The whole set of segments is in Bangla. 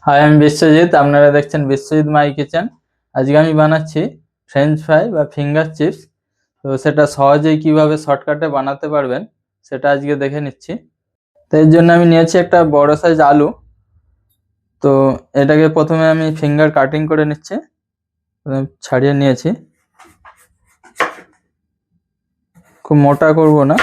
হাই, আমি বিশ্বজিৎ। আপনারা দেখছেন বিশ্বজিৎ মাই কিচেন। আজকে আমি বানাচ্ছি ফ্রেঞ্চ ফ্রাই বা ফিঙ্গার চিপস। তো সেটা সহজেই কিভাবে শর্টকাটে বানাতে পারবেন সেটা আজকে দেখে নিচ্ছি। তো এর জন্য আমি নিয়েছি একটা বড় সাইজ আলু। তো এটাকে প্রথমে আমি ফিঙ্গার কাটিং করে নিচ্ছি, ছাড়িয়ে নিয়েছি। খুব মোটা করব না।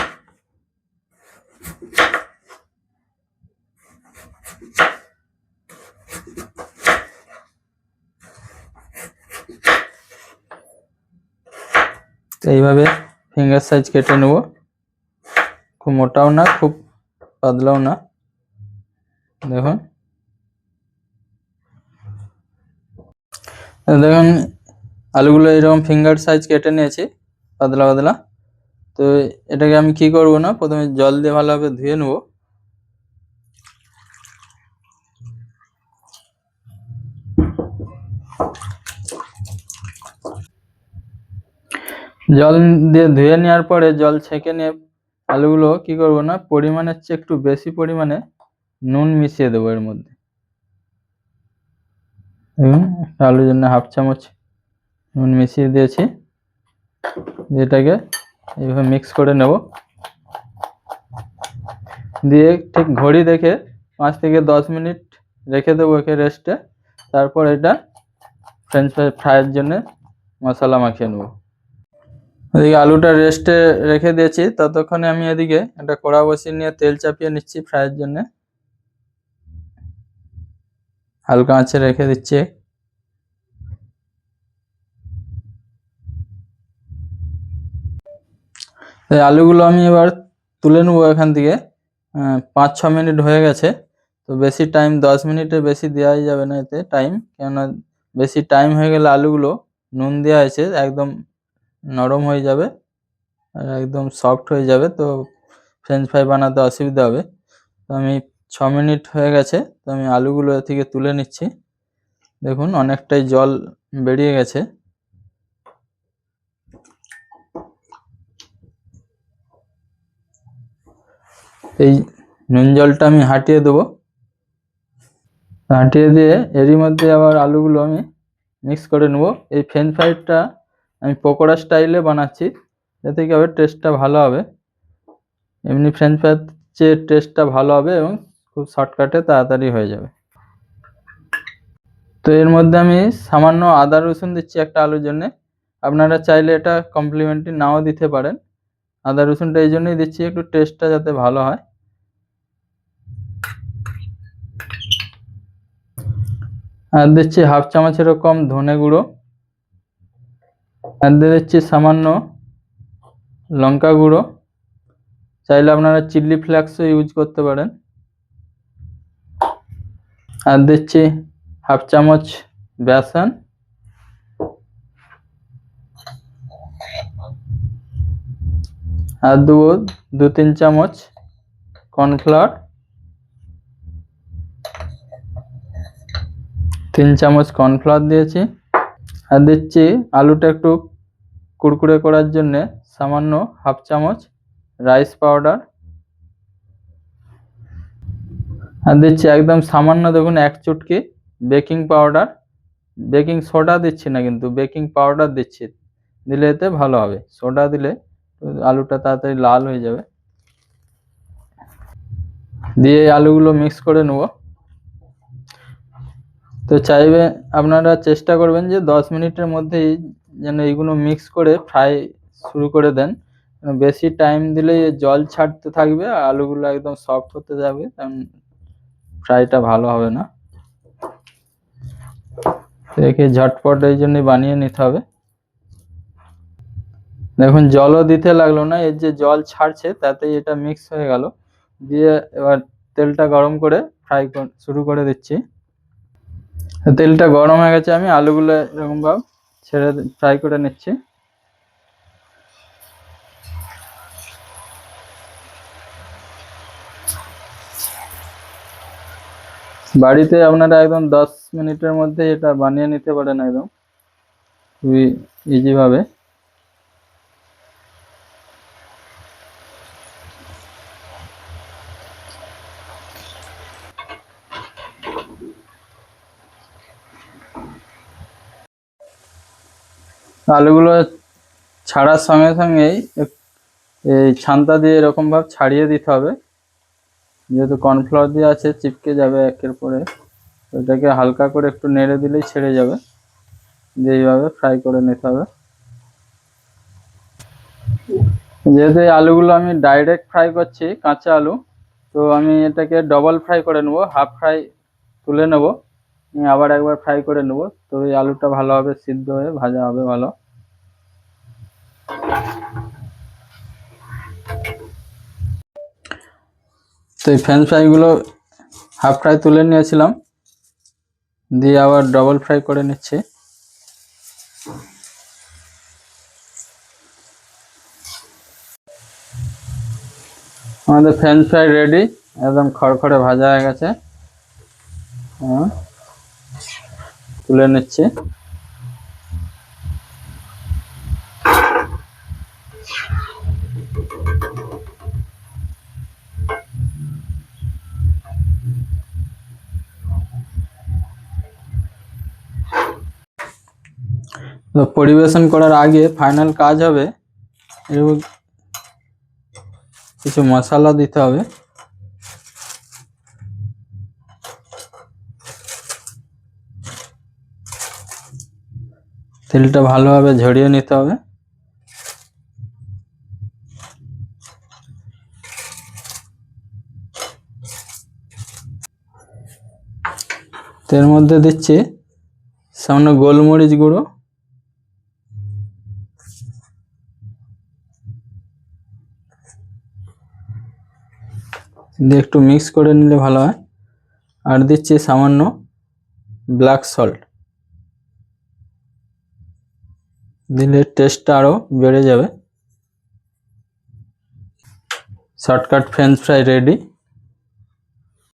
তো এইভাবে ফিঙ্গার সাইজ কেটে নেব। খুব মোটাও না, খুব পাতলাও না। দেখুন দেখুন আলুগুলো এরকম ফিঙ্গার সাইজ কেটে নিয়েছি, পাতলা পাতলা। তো এটাকে আমি কি করব না, প্রথমে জল দিয়ে ভালোভাবে ধুয়ে নেব। জল দিয়ে ধুয়ে নেওয়ার পরে জল ছেঁকে নিয়ে আলুগুলো কি করব না, পরিমাণের চেয়ে একটু বেশি পরিমাণে নুন মিশিয়ে দেবো এর মধ্যে। আলুর জন্য 1/2 চামচ নুন মিশিয়ে দিয়েছি। এটাকে এইভাবে মিক্স করে নেব। দিয়ে ঠিক ঘড়ি দেখে 5 থেকে 10 মিনিট রেখে দেবো একে রেস্টে। তারপর এটা ফ্রেঞ্চ ফ্রাইয়ের জন্য মশলা মাখিয়ে নেব। এদিকে আলুটা রেস্টে রেখে দিয়েছি, ততক্ষণে আমি এদিকে একটা কড়া বসিয়ে নিয়ে তেল চাপিয়ে নিচ্ছি ফ্রাইয়ের জন্য। হালকা আঁচে রেখে দিচ্ছি। এই আলুগুলো আমি এবার তুলে নেবো এখান থেকে। 5-6 মিনিট হয়ে গেছে। তো বেশি টাইম, 10 মিনিটের বেশি দেওয়াই যাবে না এতে টাইম, কেননা বেশি টাইম হয়ে গেলে আলুগুলো নুন দেওয়া আছে একদম নরম হয়ে যাবে আর একদম সফট হয়ে যাবে, তো ফ্রেঞ্চ ফ্রাই বানাতে অসুবিধা হবে। তো আমি 6 মিনিট হয়ে গেছে, তো আমি আলুগুলো এ থেকে তুলে নিচ্ছি। দেখুন অনেকটাই জল বেরিয়ে গেছে। এই নুন জলটা আমি হাঁটিয়ে দেবো। হাঁটিয়ে দিয়ে এরই মধ্যে আবার আলুগুলো আমি মিক্স করে নেব। এই ফ্রেঞ্চ ফ্রাইটা আমি পকোড়া স্টাইলে বানাচ্ছি, এতে কি হবে, টেস্টটা ভালো হবে। এমনি ফ্রেঞ্চ ফ্রাইয়ের চেয়ে টেস্টটা ভালো হবে এবং খুব শর্টকাটে তাড়াতাড়ি হয়ে যাবে। তো এর মধ্যে আমি সামান্য আদা রসুন দিচ্ছি একটা আলুর জন্যে। আপনারা চাইলে এটা কমপ্লিমেন্টারি নাও দিতে পারেন। আদা রসুনটা এই জন্যই দিচ্ছি, একটু টেস্টটা যাতে ভালো হয়। আর দিচ্ছি 1/2 চামচেরও কম ধনে গুঁড়ো। আর দিয়ে দিচ্ছি সামান্য লঙ্কা গুঁড়ো। চাইলে আপনারা চিলি ফ্লেক্সও ইউজ করতে পারেন। আর দিচ্ছি 1/2 চামচ বেসন। আর দেবো 2-3 চামচ কর্নফ্লাওয়ার। 3 চামচ কর্নফ্লাওয়ার দিয়েছি। আর দিচ্ছি আলুটা একটু কুড়কুড়ে করার জন্যে সামান্য 1/2 চামচ রাইস পাউডার। আর দিচ্ছি একদম সামান্য, দেখুন 1 চুটকি বেকিং পাউডার। বেকিং সোডা দিচ্ছি না, কিন্তু বেকিং পাউডার দিচ্ছি, দিলে এতে ভালো হবে। সোডা দিলে আলুটা তাড়াতাড়ি লাল হয়ে যাবে। দিয়ে আলুগুলো মিক্স করে নেব। তো চাইবে আপনারা চেষ্টা করবেন যে 10 মিনিটের মধ্যেই যেন এইগুলো মিক্স করে ফ্রাই শুরু করে দেন। বেশি টাইম দিলে জল ছাড়তে থাকবে আর আলুগুলো একদম সফট হতে যাবে, কারণ ফ্রাইটা ভালো হবে না। একে ঝটপট এই জন্যই বানিয়ে নিতে হবে। দেখুন জলও দিতে লাগলো না, এর যে জল ছাড়ছে তাতেই এটা মিক্স হয়ে গেল। দিয়ে এবার তেলটা গরম করে ফ্রাই শুরু করে দিচ্ছি। তেলটা গরম হয়ে গেছে, আমি আলুগুলো এরকম ভাবে ছেড়ে ফ্রাই করে নিচ্ছি। বাড়িতে আপনারা একদম 10 মিনিটের মধ্যে এটা বানিয়ে নিতে পারেন, একদম খুবই ইজি ভাবে। আলুগুলো ছাড়ার সঙ্গে সঙ্গেই এই ছান্তা দিয়ে এরকম ভাবে ছাড়িয়ে দিতে হবে, যেহেতু কর্নফ্লাওয়ার দিয়ে আছে চিপকে যাবে একের পরে। ওটাকে হালকা করে একটু নেড়ে দিলেই ছেড়ে যাবে, দিয়ে এইভাবে ফ্রাই করে নিতে হবে। যেহেতু এই আলুগুলো আমি ডাইরেক্ট ফ্রাই করছি কাঁচা আলু, তো আমি এটাকে ডবল ফ্রাই করে নেবো, হাফ ফ্রাই তুলে নেবো, আবার একবার ফ্রাই করে নেবো, তো এই আলুটা ভালোভাবে সিদ্ধ হয়ে ভাজা হবে ভালো। তো এই ফ্রেঞ্চ ফ্রাইগুলো হাফ ফ্রাই তুলে নিয়েছিলাম, দিয়ে আবার ডবল ফ্রাই করে নিচ্ছি। আমাদের ফ্রেঞ্চ ফ্রাই রেডি, একদম খড়খড়ে ভাজা হয়ে গেছে। তুলে নিচ্ছি। তো পরিবেশন করার আগে ফাইনাল কাজ হবে এর কিছু মশলা দিতে হবে। তেলটা ভালোভাবে ঝরিয়ে নিতে হবে। এর মধ্যে দিচ্ছি সামান্য গোলমরিচ গুঁড়ো, দিয়ে একটু মিক্স করে নিলে ভালো হয়। আর দিচ্ছি সামান্য ব্ল্যাক সল্ট, দিলে টেস্টটা আরও বেড়ে যাবে। Shortcut French fry ready.